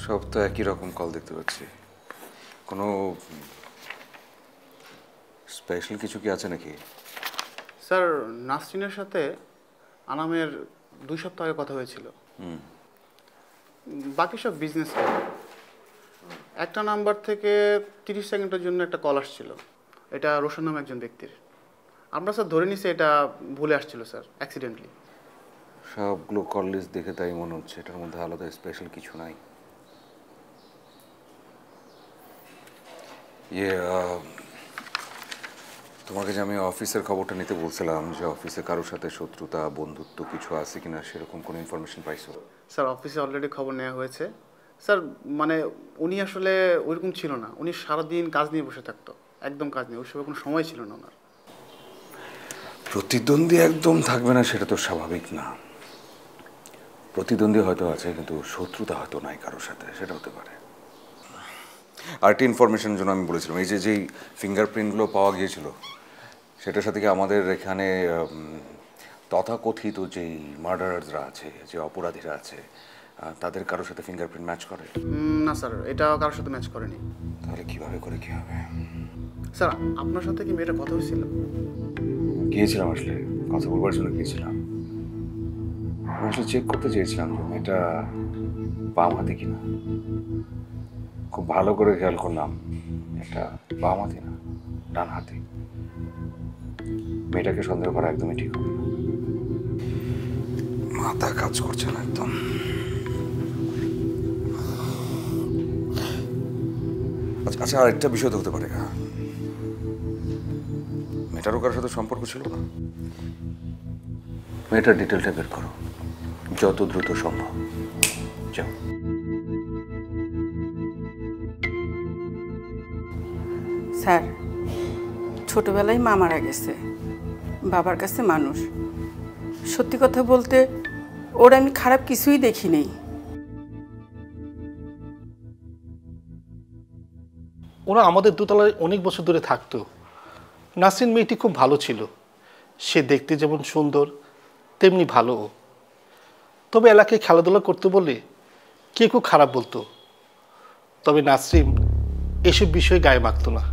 সব তো একই রকম কল দেখতে পাচ্ছি। কোনো স্পেশাল কিছু কি আছে নাকি? স্যার, নাসরিনের সাথে আনামের 2 সপ্তাহ আগে কথা হয়েছিল। বাকি সব বিজনেস। একটা নাম্বার থেকে 30 সেকেন্ডের জন্য একটা কল আসছিল। এটা রোশন নামে একজন ব্যক্তির। আমরা স্যার ধরে নিছি এটা ভুলে আসছিল স্যার, অ্যাক্সিডেন্টলি। সবগুলো কল লিস্ট দেখে তাই মনে হচ্ছে এটার মধ্যে আলাদা স্পেশাল কিছু নাই। ইয়ে তোমাকে যে আমি অফিসের খবরটা নিতে বলছিলাম, যে অফিসে কারোর সাথে শত্রুতা বন্ধুত্ব কিছু আছে কিনা সেরকম কোনো ইনফরমেশন পাইছো? স্যার, অফিসে অলরেডি খবর নেওয়া হয়েছে। স্যার মানে উনি আসলে ওইরকম ছিল না। উনি সারাদিন কাজ নিয়ে বসে থাকতো, একদম কাজ নিয়ে। ওই সময় কোনো সময় ছিল না ওনার। প্রতিদ্বন্দ্বী একদম থাকবে না সেটা তো স্বাভাবিক না। প্রতিদ্বন্দ্বী হয়তো আছে, কিন্তু শত্রুতা হয়তো নাই কারোর সাথে, সেটা হতে পারে। আরেকটি ইনফরমেশনের জন্য আমি বলেছিলাম, এই যে যেই ফিঙ্গারপ্রিন্টগুলো পাওয়া গিয়েছিল সেটার সাথে কি আমাদের এখানে তথাকথিত যেই মার্ডারাররা আছে, যে অপরাধীরা আছে, তাদের কারোর সাথে ফিঙ্গারপ্রিন্ট ম্যাচ করে? না স্যার, এটা কারোর সাথে ম্যাচ করেনি। তাহলে কিভাবে করে কি হবে? স্যার, আপনার সাথে কি মেয়েটা কথা হয়েছিল? গিয়েছিলাম, আসলে কথা বলবার জন্য গিয়েছিলাম। আমি আসলে চেক করতে চেয়েছিলাম যে মেয়েটা বাম হাতে কিনা। খুব ভালো করে খেয়াল করলাম, এটা বাম হাতে না, ডান হাতে। মেয়েটাকে সন্দেহ করা একদমই ঠিক হবে না। মাথা কাজ করছে না একদম। আচ্ছা, আরেকটা বিষয় তো হতে পারে, মেয়েটারও কারোর সাথে সম্পর্ক ছিল না? মেয়েটার ডিটেলটা বের করো যত দ্রুত সম্ভব। যাও। স্যার, ছোটবেলায় মা মারা গেছে, বাবার কাছে মানুষ। সত্যি কথা বলতে ওর আমি খারাপ কিছুই দেখি নেই। ওরা আমাদের দোতলায় অনেক বছর ধরে থাকতো। নাসরিন মেয়েটি খুব ভালো ছিল। সে দেখতে যেমন সুন্দর তেমনি ভালো। তবে এলাকায় খেলাধুলা করতে বলে কে খুব খারাপ বলতো। তবে নাসরিন এসব বিষয়ে গায়ে মাখতো না।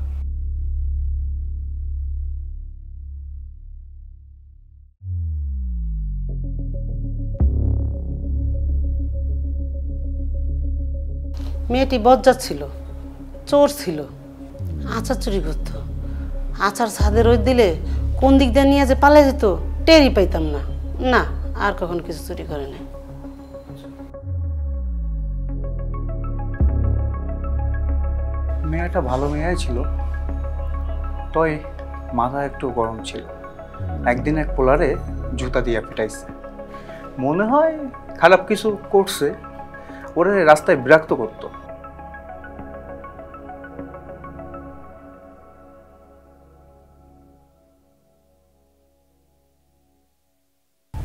মেয়েটি বজ্জাত ছিল, চোর ছিল, আচার চুরি করত। আচার ছাদে রোদ দিলে কোন দিক দিয়ে নিয়ে যে পালা যেত টেরই পাইতাম না। না, আর কখনো কিছু চুরি করে নাই। মেয়েটা ভালো মেয়েই ছিল, তই মাথা একটু গরম ছিল। একদিন এক পোলারে জুতা দিয়ে পিটাইছে। মনে হয় খারাপ কিছু করছে, ওরা রাস্তায় বিরক্ত করতো।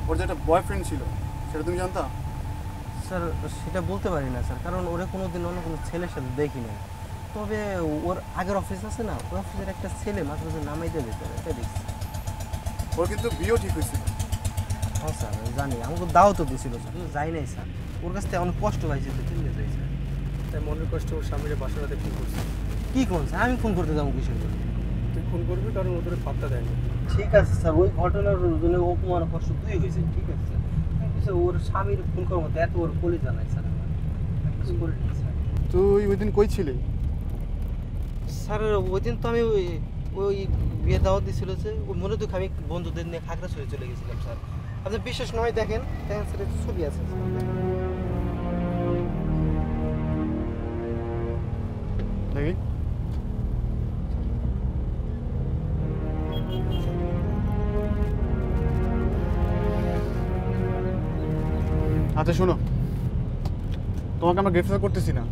ওর যে একটা বয়ফ্রেন্ড ছিল, সেটা তুমি জানতা? স্যার, সেটা বলতে পারি না স্যার, কারণ ওরা কোনোদিন অন্য কোনো ছেলের সাথে দেখি না। তবে ওর আগের অফিস আছে না, ওই অফিসের একটা ছেলে মাঝে মাঝে নামাই দিয়ে যেত, এটা দেখছি। ওর কিন্তু বিয়েও ঠিক হয়েছিল। হ্যাঁ স্যার, জানি। আমাকে দাও তো দিয়েছিল স্যার, কিন্তু যাই নাই স্যার। ওর কাছ থেকে অনেক কষ্ট পাইছে, তো চিন্তা হয়েছে। তাই মনের কষ্ট ওর স্বামীর বাসাটাতে ফোন করছে। কী করছে? আমি ফোন করতে যাবো কিসের জন্য? তুই ফোন করবি, কারণ ওদের পাত্তা দেয়নি। ঠিক আছে স্যার, ওই ঘটনার জন্য অপমান কষ্ট দুই হয়েছে, ঠিক আছে স্যার। ওর স্বামীর ফোন করার মতো এত ওর কলি জানাই স্যার, কিছু করে নিই স্যার। তুই ওই দিন কই ছিলি? স্যার, ওই দিন তো আমি ওই বিয়ে দাওয়াত দিয়েছিল যে, ওই মনে দুঃখ আমি বন্ধুদের নিয়ে খাগড়াছড়ি চলে গেছিলাম স্যার। আপনি বিশেষ নয়, দেখেন দেখেন স্যার, ছবি আছে দেখি। আচ্ছা শোনো, তোমাকে আমরা গ্রেফতার করতেছি না,